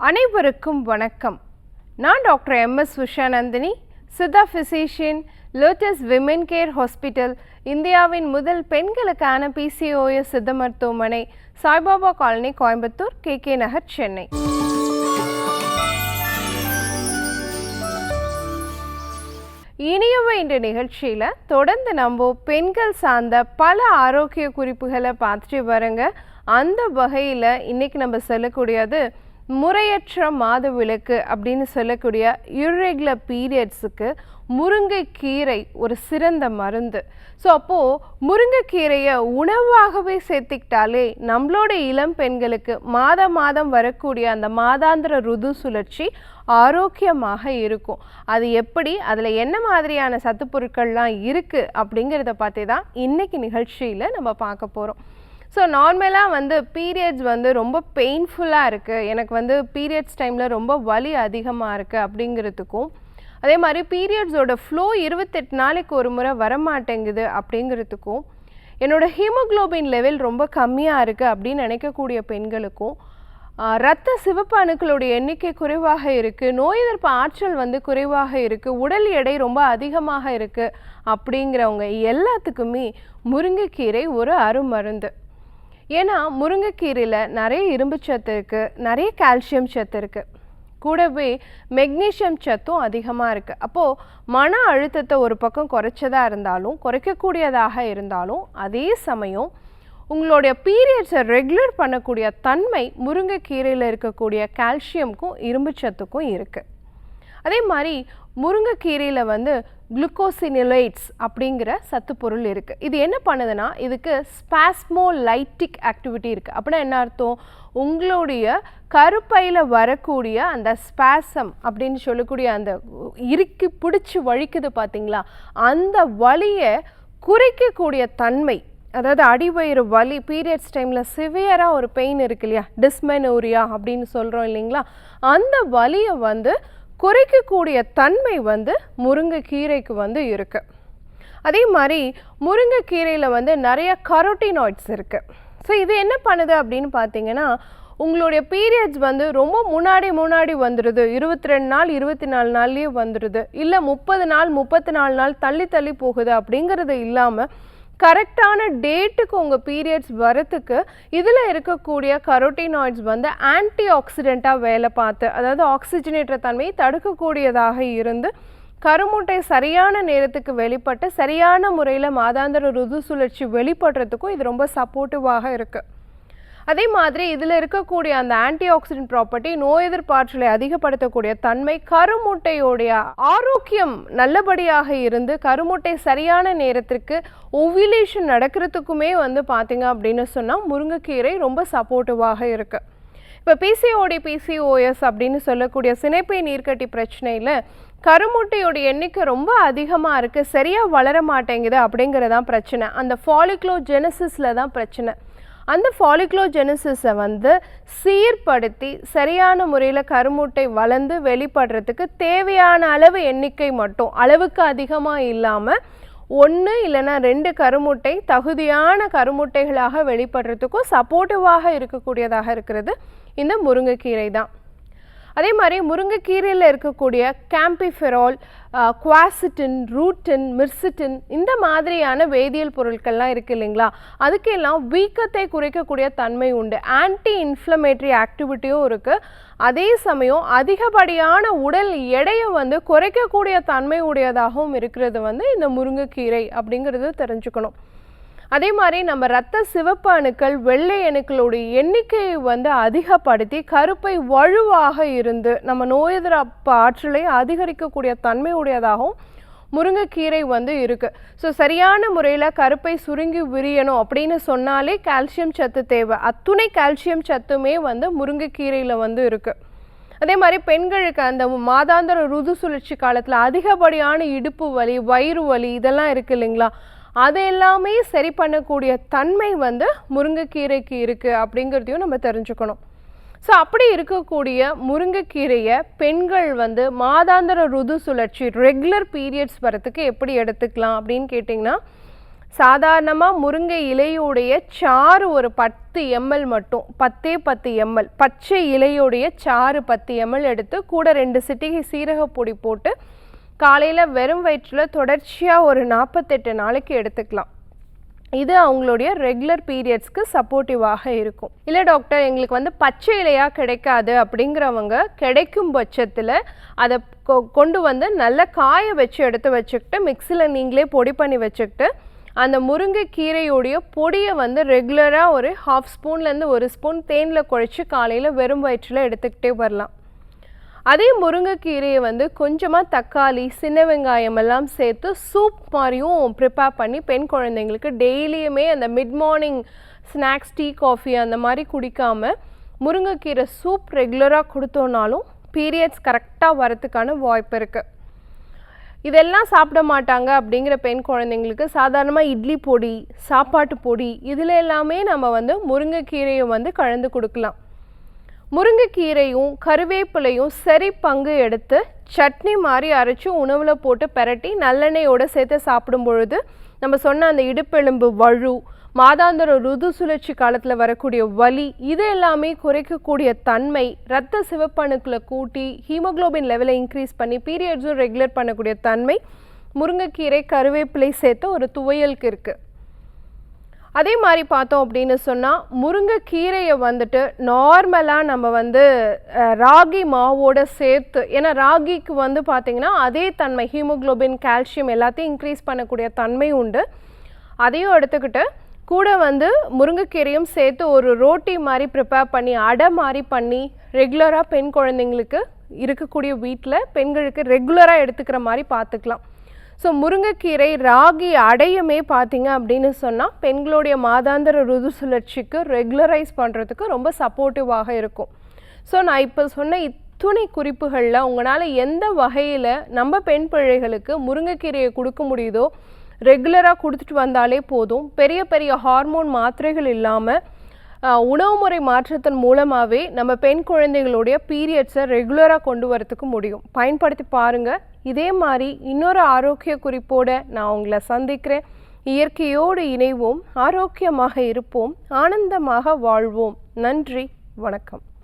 அனைவருக்கும் வணக்கம். நான் doctor MS. Usha Nandhini, Siddha physician, lotus women care hospital, இந்தியாவின் முதல் பெண்களுக்கான PCOS சித்த மருத்துவமனை, சாய்பாபா காலனி, கோயம்புத்தூர், KK நகர், சென்னை. இனியவை இந்த நிகழ்ச்சியில் தொடர்ந்து நம்ம பெண்கள் சார்ந்த பல ஆரோக்கிய குறிப்புகளை பார்த்துட்டு வரங்க. அந்த வகையில் இன்னைக்கு நம்ம சொல்லக்கூடியது முறையற்ற மாதவிலக்கு அப்படின்னு சொல்லக்கூடிய இர்ரெகுலர் பீரியட்ஸுக்கு முருங்கைக்கீரை ஒரு சிறந்த மருந்து. ஸோ அப்போது முருங்கைக்கீரையை உணவாகவே சேர்த்துக்கிட்டாலே நம்மளோட இளம் பெண்களுக்கு மாதம் வரக்கூடிய அந்த மாதாந்திர ருது சுழற்சி ஆரோக்கியமாக இருக்கும். அது எப்படி, அதில் என்ன மாதிரியான சத்து பொருட்கள்லாம் இருக்குது அப்படிங்கிறத பற்றி தான் இன்றைக்கி நிகழ்ச்சியில் நம்ம பார்க்க போகிறோம். ஸோ நார்மலாக பீரியட்ஸ் ரொம்ப பெயின்ஃபுல்லாக இருக்குது, எனக்கு பீரியட்ஸ் டைமில் ரொம்ப வலி அதிகமாக இருக்குது அப்படிங்கிறதுக்கும், அதே மாதிரி பீரியட்ஸோட ஃப்ளோ 28 நாளைக்கு ஒரு முறை வரமாட்டேங்குது அப்படிங்கிறதுக்கும், என்னோடய ஹீமோக்ளோபின் லெவல் ரொம்ப கம்மியாக இருக்குது அப்படின்னு நினைக்கக்கூடிய பெண்களுக்கும், இரத்த சிவப்பு அணுக்களுடைய எண்ணிக்கை குறைவாக இருக்குது, நோய் எதிர்ப்பு ஆற்றல் குறைவாக இருக்குது, உடல் எடை ரொம்ப அதிகமாக இருக்குது அப்படிங்கிறவங்க எல்லாத்துக்குமே முருங்கைக்கீரை ஒரு அருமருந்து. ஏன்னா முருங்கைக்கீரையில் நிறைய இரும்பு சத்து இருக்குது, நிறைய கால்சியம் சத்து இருக்குது, கூடவே மெக்னீஷியம் சத்தும் அதிகமாக இருக்குது. அப்போது மன அழுத்தத்தை ஒரு பக்கம் குறைச்சதாக இருந்தாலும், குறைக்கக்கூடியதாக இருந்தாலும், அதே சமயம் உங்களுடைய பீரியட்ஸை ரெகுலர் பண்ணக்கூடிய தன்மை முருங்கைக்கீரையில் இருக்கக்கூடிய கால்சியமுக்கும் இரும்பு சத்துக்கும் இருக்குது. அதே மாதிரி முருங்கைக்கீரையில் குளுக்கோசினோலேட்ஸ் அப்படிங்கிற சத்து பொருள் இருக்குது. இது என்ன பண்ணுதுன்னா, இதுக்கு ஸ்பாஸ்மோலைட்டிக் ஆக்டிவிட்டி இருக்குது. அப்படின்னா என்ன அர்த்தம்? உங்களுடைய கருப்பையில் வரக்கூடிய அந்த ஸ்பாசம் அப்படின்னு சொல்லக்கூடிய அந்த இறுக்கி பிடிச்சி வலிக்குது பார்த்தீங்களா, அந்த வலியை குறைக்கக்கூடிய தன்மை, அதாவது அடிவயிறு வலி பீரியட்ஸ் டைமில் சிவியராக ஒரு பெயின் இருக்கு இல்லையா, டிஸ்மெனோரியா அப்படின்னு சொல்கிறோம் இல்லைங்களா, அந்த வலியை குறைக்கக்கூடிய தன்மை முருங்கைக்கீரைக்கு இருக்குது. அதே மாதிரி முருங்கைக்கீரையில் நிறைய கரோட்டினாய்ட்ஸ் இருக்குது. ஸோ இது என்ன பண்ணுது அப்படின்னு பார்த்தீங்கன்னா, உங்களுடைய பீரியட்ஸ் ரொம்ப முன்னாடி வந்துடுது, 22 நாள் 24 நாள்லேயே வந்துடுது, இல்லை 30 நாள் 34 நாள் தள்ளி போகுது அப்படிங்கிறது இல்லாமல் கரெக்டான டேட்டுக்கு உங்கள் பீரியட்ஸ் வரத்துக்கு இதில் இருக்கக்கூடிய கரோட்டினாய்ட்ஸ் ஆன்டி ஆக்சிடெண்ட்டாக வேலை பார்த்து, அதாவது ஆக்சிஜனேற்ற தன்மையை தடுக்கக்கூடியதாக இருந்து கருமுட்டை சரியான நேரத்துக்கு வெளிப்பட்டு சரியான முறையில் மாதாந்திர ருது சுழற்சி வெளிப்படுறதுக்கும் இது ரொம்ப சப்போர்ட்டிவாக இருக்குது. அதே மாதிரி இதில் இருக்கக்கூடிய அந்த ஆன்டி ஆக்சிடென்ட் ப்ராப்பர்ட்டி நோய் எதிர்ப்பாற்றலை அதிகப்படுத்தக்கூடிய தன்மை, கருமுட்டையோடைய ஆரோக்கியம் நல்லபடியாக இருந்து கருமுட்டை சரியான நேரத்திற்கு ஓவிலேஷன் நடக்கிறதுக்குமே பார்த்தீங்க அப்படின்னு சொன்னால் முருங்கைக்கீரை ரொம்ப சப்போர்ட்டிவாக இருக்குது. இப்போ PCOS அப்படின்னு சொல்லக்கூடிய சினைப்பை நீர்க்கட்டி பிரச்சனையில் கருமுட்டையோட எண்ணிக்கை ரொம்ப அதிகமாக இருக்குது, சரியாக வளர மாட்டேங்குது அப்படிங்கிறதான் பிரச்சனை. அந்த ஃபாலிக்ளோஜெனசிஸில் தான் பிரச்சனை. அந்த ஃபாலிக்ளோஜெனசிஸை சீர்படுத்தி சரியான முறையில் கருமுட்டை வளர்ந்து வெளிப்படுறதுக்கு தேவையான அளவு எண்ணிக்கை மட்டும், அளவுக்கு அதிகமாக இல்லாமல் 1 இல்லைன்னா 2 கருமுட்டை தகுதியான கருமுட்டைகளாக வெளிப்படுறதுக்கும் சப்போர்ட்டிவாக இருக்கக்கூடியதாக இருக்கிறது இந்த முருங்கைக்கீரை தான். அதே மாதிரி முருங்கைக்கீரையில் இருக்கக்கூடிய கேம்பிஃபெரால், குவாசிட்டின், ரூட்டின், மிர்சிட்டின் இந்த மாதிரியான வேதியியல் பொருட்கள்லாம் இருக்குது இல்லைங்களா, அதுக்கெல்லாம் வீக்கத்தை குறைக்கக்கூடிய தன்மை உண்டு, ஆன்டி இன்ஃப்ளமேட்டரி ஆக்டிவிட்டியும் இருக்குது. அதே சமயம் அதிகப்படியான உடல் எடையை குறைக்கக்கூடிய தன்மை உடையதாகவும் இருக்கிறது இந்த முருங்கைக்கீரை அப்படிங்கிறது தெரிஞ்சுக்கணும். அதே மாதிரி நம்ம இரத்த சிவப்பு அணுக்கள், வெள்ளை அணுக்களுடைய எண்ணிக்கையை அதிகப்படுத்தி கருப்பை வலுவாக இருந்து நம்ம நோய் எதிர்ப்பு ஆற்றலை அதிகரிக்கக்கூடிய தன்மை உடையதாகவும் முருங்கைக்கீரை இருக்குது. ஸோ சரியான முறையில் கருப்பை சுருங்கி விரியணும் அப்படின்னு சொன்னாலே கால்சியம் சத்து தேவை. அத்துணை கால்சியம் சத்துமே முருங்கைக்கீரையில் இருக்குது. அதே மாதிரி பெண்களுக்கு அந்த மாதாந்திர ருது சுழற்சி காலத்தில் அதிகப்படியான இடுப்பு வலி, வயிறு வலி இதெல்லாம் இருக்குது இல்லைங்களா, அது எல்லாமே சரி பண்ணக்கூடிய தன்மை முருங்கைக்கீரைக்கு இருக்குது அப்படிங்கிறதையும் நம்ம தெரிஞ்சுக்கணும். ஸோ அப்படி இருக்கக்கூடிய முருங்கைக்கீரையை பெண்கள் மாதாந்திர ருது சுழற்சி ரெகுலர் பீரியட்ஸ் வரத்துக்கு எப்படி எடுத்துக்கலாம் அப்படின்னு கேட்டிங்கன்னா, சாதாரணமாக முருங்கை இலையுடைய சாறு ஒரு 10 ml மட்டும், 10 ml பச்சை இலையுடைய சாறு 10 ml எடுத்து கூட 2 சிட்டிகை சீரகப்பொடி போட்டு காலையில் வெறும் வயிற்றில் தொடர்ச்சியாக ஒரு 48 நாளைக்கு எடுத்துக்கலாம். இது அவங்களுடைய ரெகுலர் பீரியட்ஸ்க்கு சப்போர்ட்டிவாக இருக்கும். இல்லை டாக்டர் எங்களுக்கு வந்து பச்சை இலையாக கிடைக்காது அப்படிங்கிறவங்க கிடைக்கும் பட்சத்தில் அதை கொண்டு வந்து நல்லா காய வச்சு எடுத்து வச்சுக்கிட்டு மிக்சியில் நீங்களே பொடி பண்ணி வச்சுக்கிட்டு அந்த முருங்கைக்கீரையுடைய பொடியை வந்து ரெகுலராக ஒரு 1/2 ஸ்பூன்லேருந்து 1 ஸ்பூன் தேனில் குழைச்சி காலையில் வெறும் வயிற்றில் எடுத்துக்கிட்டே வரலாம். அதே முருங்கைக்கீரையை வந்து கொஞ்சமாக தக்காளி, சின்ன வெங்காயம் எல்லாம் சேர்த்து சூப் மாதிரியும் ப்ரிப்பேர் பண்ணி பெண் குழந்தைங்களுக்கு டெய்லியுமே அந்த mid morning snacks, tea, coffee அந்த மாதிரி குடிக்காமல் முருங்கைக்கீரை சூப் ரெகுலராக கொடுத்தோன்னாலும் பீரியட்ஸ் கரெக்டாக வரத்துக்கான வாய்ப்பு இருக்குது. இதெல்லாம் சாப்பிட மாட்டாங்க அப்படிங்கிற பெண் குழந்தைங்களுக்கு சாதாரணமாக இட்லி பொடி, சாப்பாட்டு பொடி இதில் எல்லாமே நம்ம வந்து முருங்கைக்கீரையை வந்து கலந்து கொடுக்கலாம். முருங்கைக்கீரையும் கருவேப்பிலையும் சரி பங்கு எடுத்து சட்னி மாதிரி அரைச்சி உணவில் போட்டு பெரட்டி நல்லெண்ணெயோடு சேர்த்து சாப்பிடும் பொழுது நம்ம சொன்ன அந்த இடுப்பெலும்பு வலு, மாதாந்திர ருது சுழற்சி காலத்தில் வரக்கூடிய வலி இது எல்லாமே குறைக்கக்கூடிய தன்மை, இரத்த சிவப்பணுக்களை கூட்டி ஹீமோக்ளோபின் லெவலை இன்க்ரீஸ் பண்ணி பீரியட்ஸும் ரெகுலர் பண்ணக்கூடிய தன்மை முருங்கைக்கீரை, கருவேப்பிலை சேர்த்து ஒரு துவையலுக்கு இருக்குது. அதே மாதிரி பார்த்தோம் அப்படின்னு சொன்னால் முருங்கைக்கீரையை வந்துட்டு நார்மலாக நம்ம வந்து ராகி மாவோடு சேர்த்து, ஏன்னா ராகிக்கு வந்து பார்த்திங்கன்னா அதே தன்மை ஹீமோக்ளோபின், கால்சியம் எல்லாத்தையும் இன்க்ரீஸ் பண்ணக்கூடிய தன்மை உண்டு. அதையும் எடுத்துக்கிட்டு கூட வந்து முருங்கைக்கீரையும் சேர்த்து ஒரு ரோட்டி மாதிரி ப்ரிப்பேர் பண்ணி அடை மாதிரி பண்ணி ரெகுலராக பெண் குழந்தைங்களுக்கு இருக்கக்கூடிய வீட்டில் பெண்களுக்கு ரெகுலராக எடுத்துக்கிற மாதிரி பார்த்துக்கலாம். ஸோ முருங்கைக்கீரை, ராகி அடையுமே பார்த்திங்க அப்படின்னு சொன்னால் பெண்களுடைய மாதாந்திர ருது சுழற்சிக்கு ரெகுலரைஸ் பண்ணுறதுக்கு ரொம்ப சப்போர்ட்டிவாக இருக்கும். ஸோ நான் இப்போ சொன்ன இத்துணை குறிப்புகளில் உங்களால் எந்த வகையில் நம்ம பெண் பிள்ளைகளுக்கு முருங்கைக்கீரையை கொடுக்க முடியுதோ ரெகுலராக கொடுத்துட்டு வந்தாலே போதும். பெரிய பெரிய ஹார்மோன் மாத்திரைகள் இல்லாமல் உணவு முறை மாற்றத்தின் மூலமாகவே நம்ம பெண் குழந்தைகளுடைய பீரியட்ஸை ரெகுலராக கொண்டு வரத்துக்கு முடியும். பயன்படுத்தி பாருங்கள். இதே மாதிரி இன்னொரு ஆரோக்கிய குறிப்போடு நான் உங்களை சந்திக்கிறேன். இயற்கையோடு இணைவோம், ஆரோக்கியமாக இருப்போம், ஆனந்தமாக வாழ்வோம். நன்றி, வணக்கம்.